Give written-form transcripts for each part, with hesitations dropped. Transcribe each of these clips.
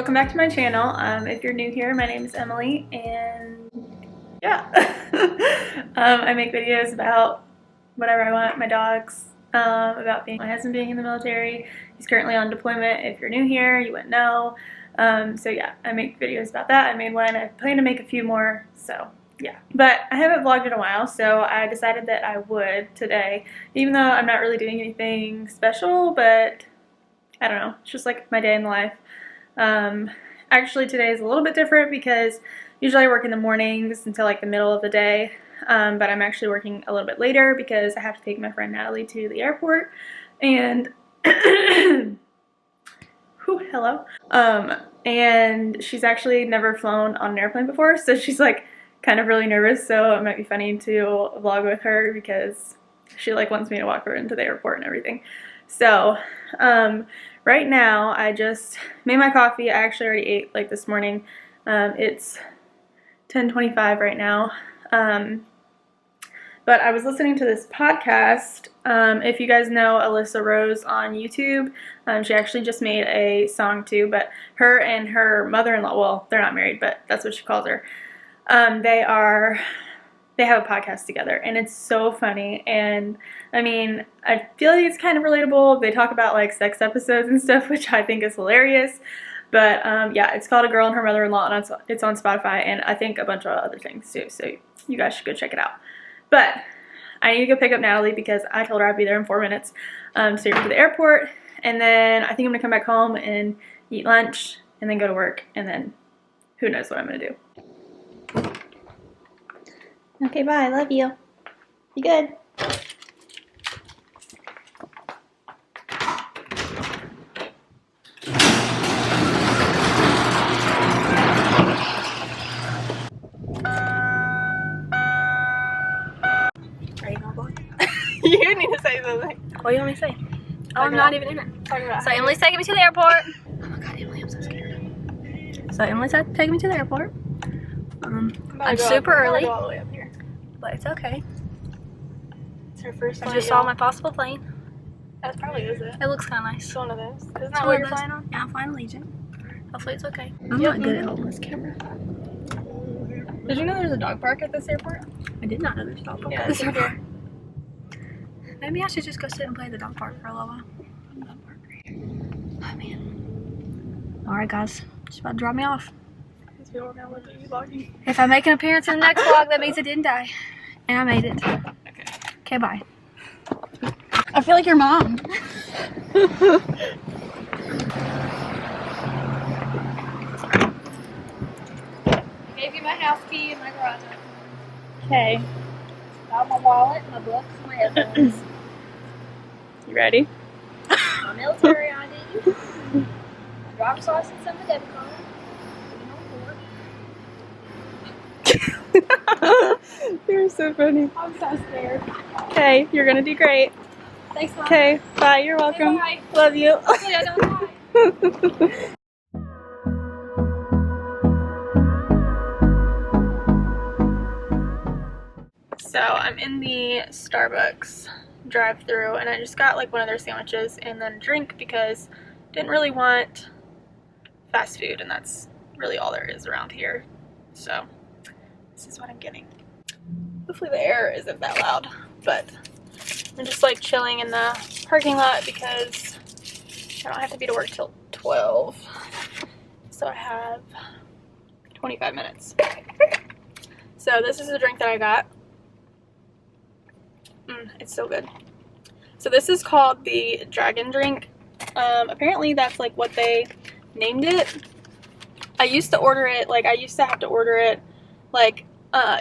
welcome back to my channel. If you're new here, my name is Emily, and yeah, I make videos about whatever I want, my dogs, about my husband being in the military. He's currently on deployment. If you're new here, you wouldn't know. So yeah, I make videos about that. I made one. I plan to make a few more, so yeah. But I haven't vlogged in a while, so I decided that I would today, even though I'm not really doing anything special, but I don't know, it's just like my day in the life. Actually today is a little bit different because usually I work in the mornings until like the middle of the day, but I'm actually working a little bit later because I have to take my friend Natalie to the airport, and hello. And she's actually never flown on an airplane before, so she's like kind of really nervous, so it might be funny to vlog with her because she like wants me to walk her into the airport and everything. So, right now I just made my coffee. I actually already ate like this morning. It's 10:25 right now. But I was listening to this podcast. If you guys know Alyssa Rose on YouTube, she actually just made a song too, but her and her mother-in-law, well, they're not married, but that's what she calls her. They have a podcast together, and it's so funny. And I mean, I feel like it's kind of relatable. They talk about like sex episodes and stuff, which I think is hilarious. But yeah, it's called A Girl and Her Mother-in-Law, and it's on Spotify, and I think a bunch of other things too, so you guys should go check it out. But I need to go pick up Natalie because I told her I'd be there in 4 minutes to take her to the airport, and then I think I'm gonna come back home and eat lunch and then go to work, and then who knows what I'm gonna do. Okay, bye. Love you. Be good. Are you gonna vlog? You need to say something. What do you want me to say? Oh, I'm not even in it. So Emily's taking me to the airport. Oh my god, Emily, I'm so scared. So Emily's taking me to the airport. I'm super early. All the way up here. But it's okay. It's her first flight. I just saw my possible plane. That probably is it. It looks kind of nice. It's one of those. Isn't that what you're flying on? Yeah, I'm flying Allegiant. Hopefully it's okay. I'm not good at holding this camera. Did you know there's a dog park at this airport? I did not know there's a dog park at this airport. Maybe I should just go sit and play at the dog park for a little while. Oh man. Alright guys, just about to drop me off. If I make an appearance in the next vlog, that means I didn't die. And I made it. Okay, bye. I feel like your mom. Gave you my house key and my garage. Okay. Got my wallet, my books, my headphones. You ready? My military ID. My driver's license and my debit card. You're so funny. I'm so scared. Okay, you're gonna do great. Thanks, Mom. Okay, bye. You're welcome. Bye. Love you. Hopefully I don't die. So I'm in the Starbucks drive-thru, and I just got like one of their sandwiches and then a drink because I didn't really want fast food, and that's really all there is around here. So this is what I'm getting. Hopefully the air isn't that loud, but I'm just like chilling in the parking lot because I don't have to be to work till 12. So I have 25 minutes. So this is the drink that I got. It's so good. So this is called the Dragon Drink. Apparently that's like what they named it. I used to order it, like I used to have to order it like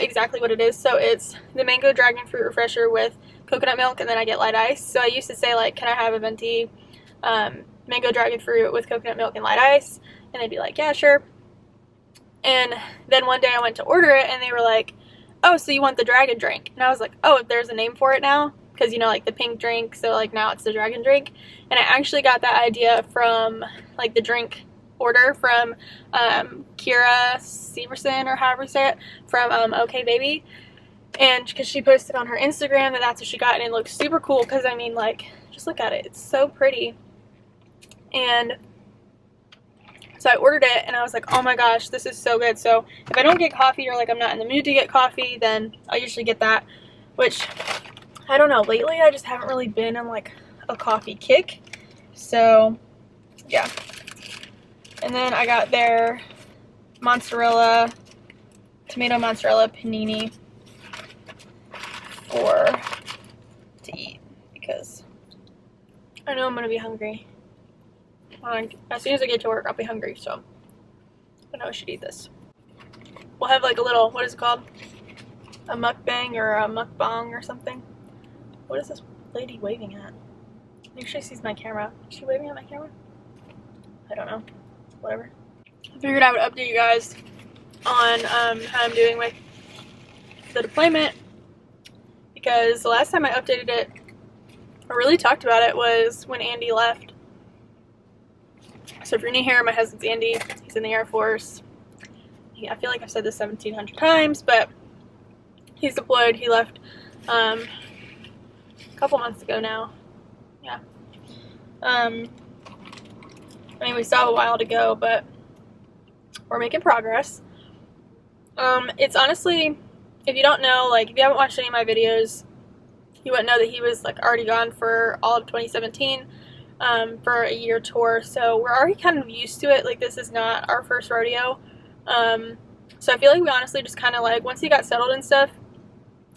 exactly what it is. So it's the mango dragon fruit refresher with coconut milk, and then I get light ice. So I used to say like, can I have a venti mango dragon fruit with coconut milk and light ice? And they'd be like, yeah, sure. And then one day I went to order it, and they were like, oh, so you want the dragon drink? And I was like, oh, there's a name for it now? Because, you know, like the pink drink, so like now it's the dragon drink. And I actually got that idea from like the drink order from Kira Severson, or however you say it, from OK Baby. And because she posted on her Instagram that that's what she got, and it looks super cool because, I mean, like, just look at it. It's so pretty. And So I ordered it and I was like, oh my gosh, this is so good. So if I don't get coffee or like I'm not in the mood to get coffee, then I usually get that, which I don't know. Lately I just haven't really been on like a coffee kick. So yeah. And then I got their mozzarella, tomato mozzarella panini to eat because I know I'm gonna be hungry. As soon as I get to work, I'll be hungry, so I know I should eat this. We'll have like a little, what is it called? A mukbang or a mukbang or something. What is this lady waving at? Make sure she sees my camera. Is she waving at my camera? I don't know. Whatever. I figured I would update you guys on how I'm doing with the deployment, because the last time I updated it or really talked about it was when Andy left. So if you're new here, my husband's Andy. He's in the Air Force. I feel like I've said this 1,700 times, but he's deployed. He left a couple months ago now. Yeah. I mean, we still have a while to go, but we're making progress. It's honestly, if you don't know, like if you haven't watched any of my videos, you wouldn't know that he was like already gone for all of 2017 for a year tour. So we're already kind of used to it. Like this is not our first rodeo. So I feel like we honestly just kind of like, once he got settled and stuff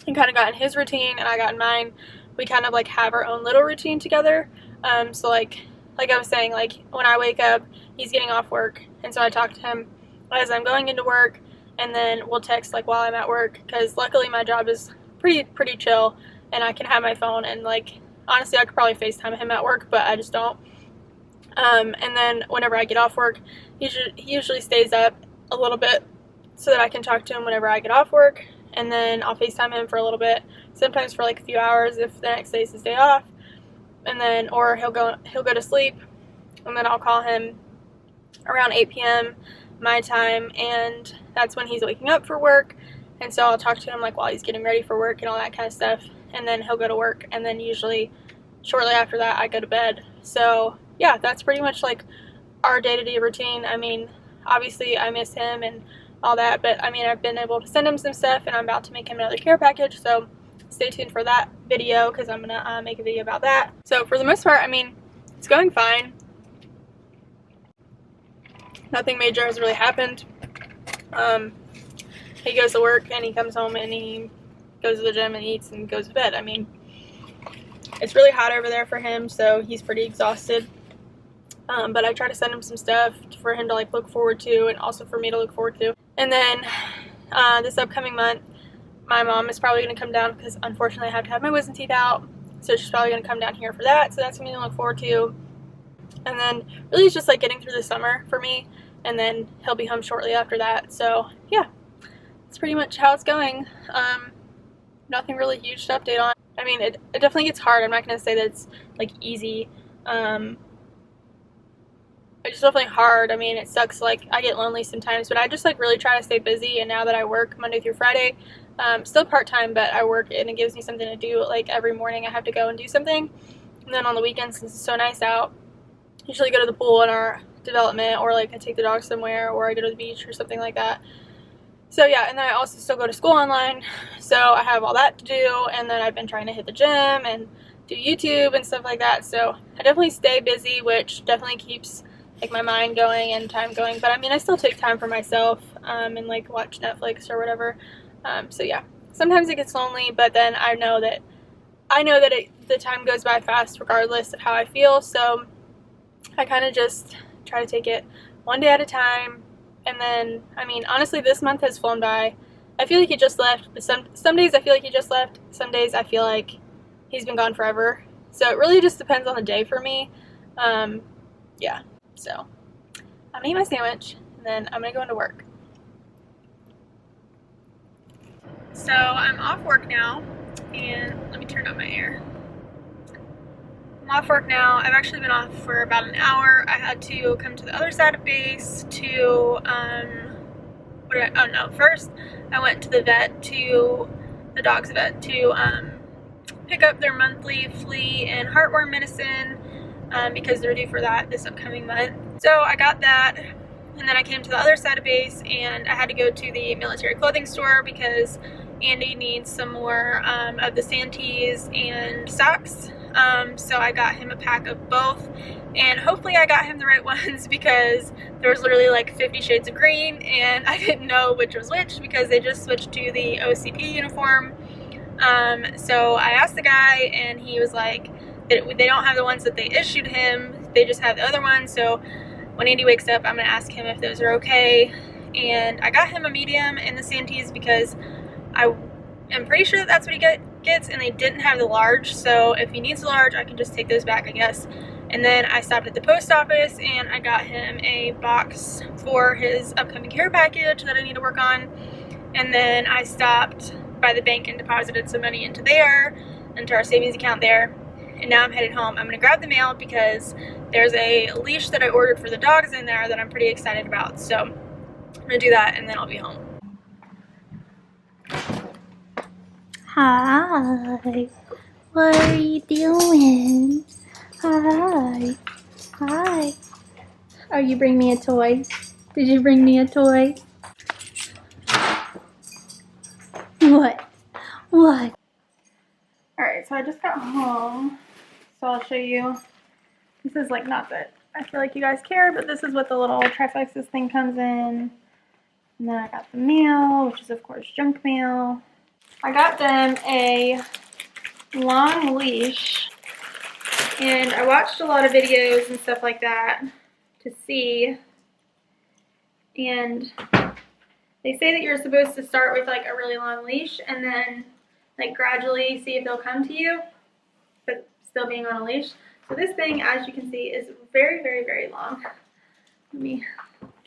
and kind of got in his routine and I got in mine, we kind of like have our own little routine together. So like I was saying, like when I wake up, he's getting off work, and so I talk to him as I'm going into work, and then we'll text like while I'm at work, because luckily my job is pretty chill and I can have my phone, and like honestly I could probably FaceTime him at work, but I just don't. And then whenever I get off work, he usually stays up a little bit so that I can talk to him whenever I get off work, and then I'll FaceTime him for a little bit, sometimes for like a few hours if the next day is his day off, and then or he'll go to sleep, and then I'll call him around 8 p.m. my time, and that's when he's waking up for work, and so I'll talk to him like while he's getting ready for work and all that kind of stuff, and then he'll go to work, and then usually shortly after that I go to bed. So yeah, that's pretty much like our day-to-day routine. I mean, obviously I miss him and all that, but I mean, I've been able to send him some stuff, and I'm about to make him another care package, so stay tuned for that video because I'm gonna make a video about that. So for the most part, I mean, it's going fine. Nothing major has really happened. He goes to work and he comes home and he goes to the gym and eats and goes to bed. I mean, it's really hot over there for him, so he's pretty exhausted. But I try to send him some stuff for him to like look forward to, and also for me to look forward to. And then this upcoming month, my mom is probably going to come down because unfortunately I have to have my wisdom teeth out. So she's probably going to come down here for that. So that's something to look forward to. And then really it's just like getting through the summer for me. And then he'll be home shortly after that. So yeah, that's pretty much how it's going. Nothing really huge to update on. I mean, it definitely gets hard. I'm not going to say that it's like easy. It's definitely hard. I mean, it sucks. Like I get lonely sometimes, but I just like really try to stay busy. And now that I work Monday through Friday, still part-time, but I work and it gives me something to do. Like every morning I have to go and do something. And then on the weekends, since it's so nice out, usually go to the pool in our development, or like I take the dog somewhere, or I go to the beach or something like that. So yeah, and then I also still go to school online, so I have all that to do, and then I've been trying to hit the gym and do YouTube and stuff like that. So I definitely stay busy, which definitely keeps like my mind going and time going. But I mean, I still take time for myself and like watch Netflix or whatever. So yeah, sometimes it gets lonely, but then I know that the time goes by fast regardless of how I feel. So I kind of just try to take it one day at a time. And then, I mean, honestly, this month has flown by. I feel like he just left. Some days I feel like he just left. Some days I feel like he's been gone forever. So it really just depends on the day for me. Yeah, so I'm gonna eat my sandwich, and then I'm gonna go into work. So I'm off work now, and let me turn on my air. I'm off work now. I've actually been off for about an hour. I had to come to the other side of base to, first I went to the vet, to the dog's vet, to pick up their monthly flea and heartworm medicine because they're due for that this upcoming month. So I got that, And then I came to the other side of base and I had to go to the military clothing store because Andy needs some more of the Santees and socks. So I got him a pack of both, and hopefully I got him the right ones because there was literally like 50 shades of green and I didn't know which was which because they just switched to the OCP uniform. So I asked the guy and he was like, they don't have the ones that they issued him, they just have the other ones. So when Andy wakes up, I'm gonna ask him if those are okay. And I got him a medium in the Santees because I am pretty sure that's what he gets, and they didn't have the large. So if he needs the large, I can just take those back, I guess. And then I stopped at the post office and I got him a box for his upcoming care package that I need to work on. And then I stopped by the bank and deposited some money into our savings account there. And now I'm headed home. I'm gonna grab the mail because there's a leash that I ordered for the dogs in there that I'm pretty excited about. So I'm gonna do that and then I'll be home. Hi, what are you doing? Hi, hi. Oh, you bring me a toy? Did you bring me a toy? What? What? Alright, so I just got home. So I'll show you. This is like, not that I feel like you guys care, but this is what the little Triflexis thing comes in. And then I got the mail, which is of course junk mail. I got them a long leash, and I watched a lot of videos and stuff like that to see, and they say that you're supposed to start with like a really long leash and then like gradually see if they'll come to you, but still being on a leash. So this thing, as you can see, is very, very, very long. Let me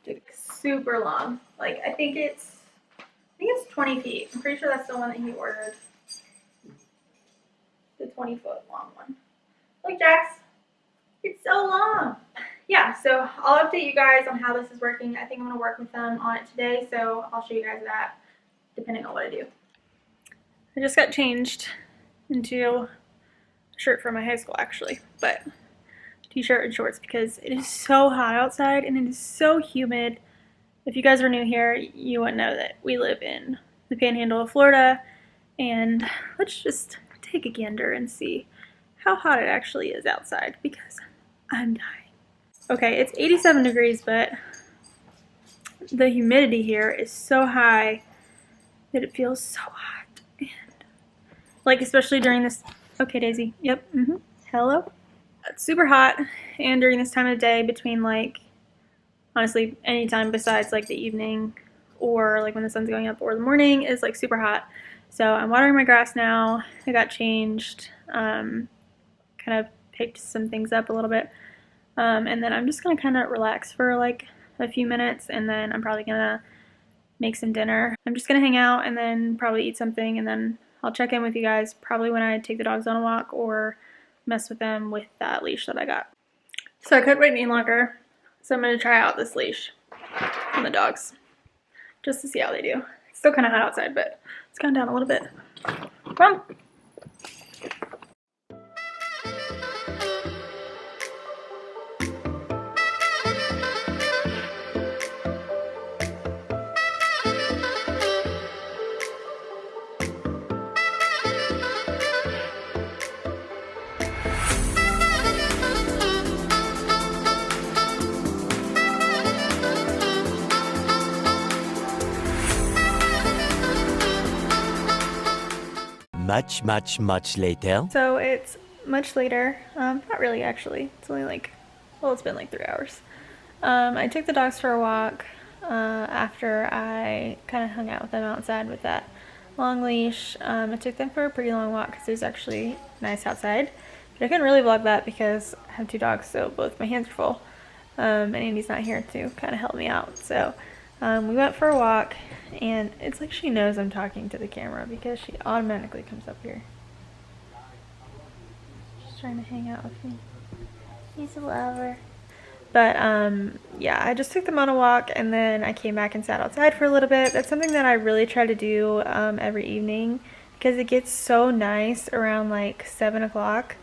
do it. Super long. Like I think it's 20 feet. I'm pretty sure that's the one that he ordered. The 20-foot long one. Look, Jax, it's so long. Yeah, so I'll update you guys on how this is working. I think I'm gonna work with them on it today, so I'll show you guys that depending on what I do. I just got changed into a shirt from my high school actually, but t-shirt and shorts because it is so hot outside and it is so humid. If you guys are new here, you wouldn't know that we live in the Panhandle of Florida, and let's just take a gander and see how hot it actually is outside because I'm dying. Okay, it's 87 degrees, but the humidity here is so high that it feels so hot. And like, especially during this, okay Daisy, yep, hello. It's super hot, and during this time of the day between like, honestly, anytime besides like the evening or like when the sun's going up or the morning is like super hot. So I'm watering my grass now. I got changed, kind of picked some things up a little bit. And then I'm just gonna kind of relax for like a few minutes, and then I'm probably gonna make some dinner. I'm just gonna hang out and then probably eat something, and then I'll check in with you guys probably when I take the dogs on a walk or mess with them with that leash that I got. So I couldn't wait any longer. So I'm going to try out this leash on the dogs just to see how they do. It's still kind of hot outside, but it's gone down a little bit. Come on. Much later. So it's much later. Not really actually. It's only like, well, it's been like 3 hours. I took the dogs for a walk after I kind of hung out with them outside with that long leash. I took them for a pretty long walk because it was actually nice outside. But I couldn't really vlog that because I have 2 dogs, so both my hands are full. And Andy's not here to kind of help me out. So we went for a walk, and it's like she knows I'm talking to the camera because she automatically comes up here. She's trying to hang out with me. He's a lover. But yeah, I just took them on a walk, and then I came back and sat outside for a little bit. That's something that I really try to do every evening because it gets so nice around like 7 o'clock.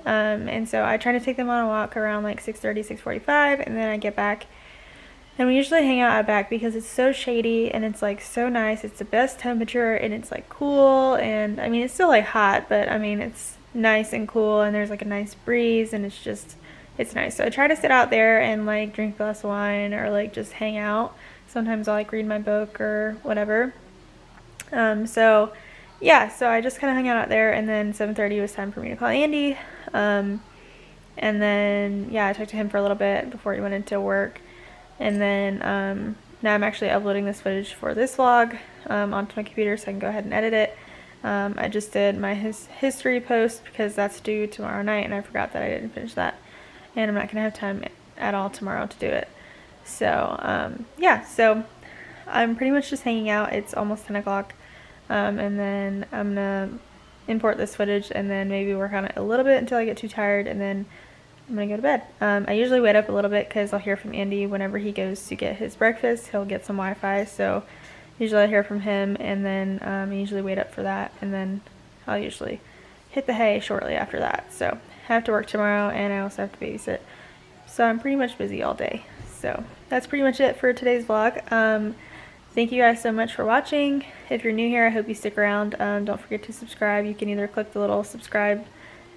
And so I try to take them on a walk around like 6:30, 6:45, and then I get back And we usually hang out out back because it's so shady and it's like so nice. It's the best temperature and it's like cool, and I mean it's still like hot, but I mean it's nice and cool, and there's like a nice breeze, and it's nice. So I try to sit out there and like drink a glass of wine or like just hang out. Sometimes I'll like read my book or whatever. So yeah, so I just kind of hung out there, and then 7:30 was time for me to call Andy. And then yeah, I talked to him for a little bit before he went into work. And then now I'm actually uploading this footage for this vlog onto my computer so I can go ahead and edit it. I just did my history post because that's due tomorrow night, and I forgot that I didn't finish that. And I'm not going to have time at all tomorrow to do it. So yeah, so I'm pretty much just hanging out. It's almost 10 o'clock. And then I'm going to import this footage and then maybe work on it a little bit until I get too tired, and then I'm gonna go to bed. I usually wait up a little bit because I'll hear from Andy whenever he goes to get his breakfast. He'll get some Wi-Fi, so usually I hear from him, and then I usually wait up for that, and then I'll usually hit the hay shortly after that. So I have to work tomorrow, and I also have to babysit, so I'm pretty much busy all day. So that's pretty much it for today's vlog. Thank you guys so much for watching. If you're new here, I hope you stick around. Don't forget to subscribe. You can either click the little subscribe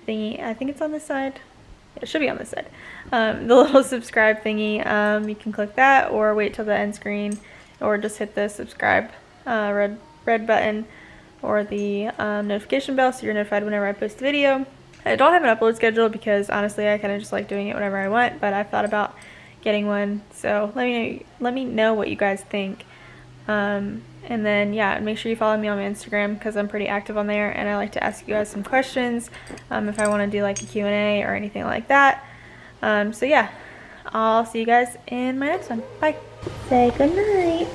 thingy, I think it's on this side. It should be on this side. The little subscribe thingy, you can click that, or wait till the end screen, or just hit the subscribe red button, or the notification bell so you're notified whenever I post a video. I don't have an upload schedule because honestly I kind of just like doing it whenever I want, but I've thought about getting one, so let me know what you guys think. And then yeah, make sure you follow me on my Instagram because I'm pretty active on there, and I like to ask you guys some questions if I want to do like a Q&A or anything like that. So yeah, I'll see you guys in my next one. Bye. Say goodnight.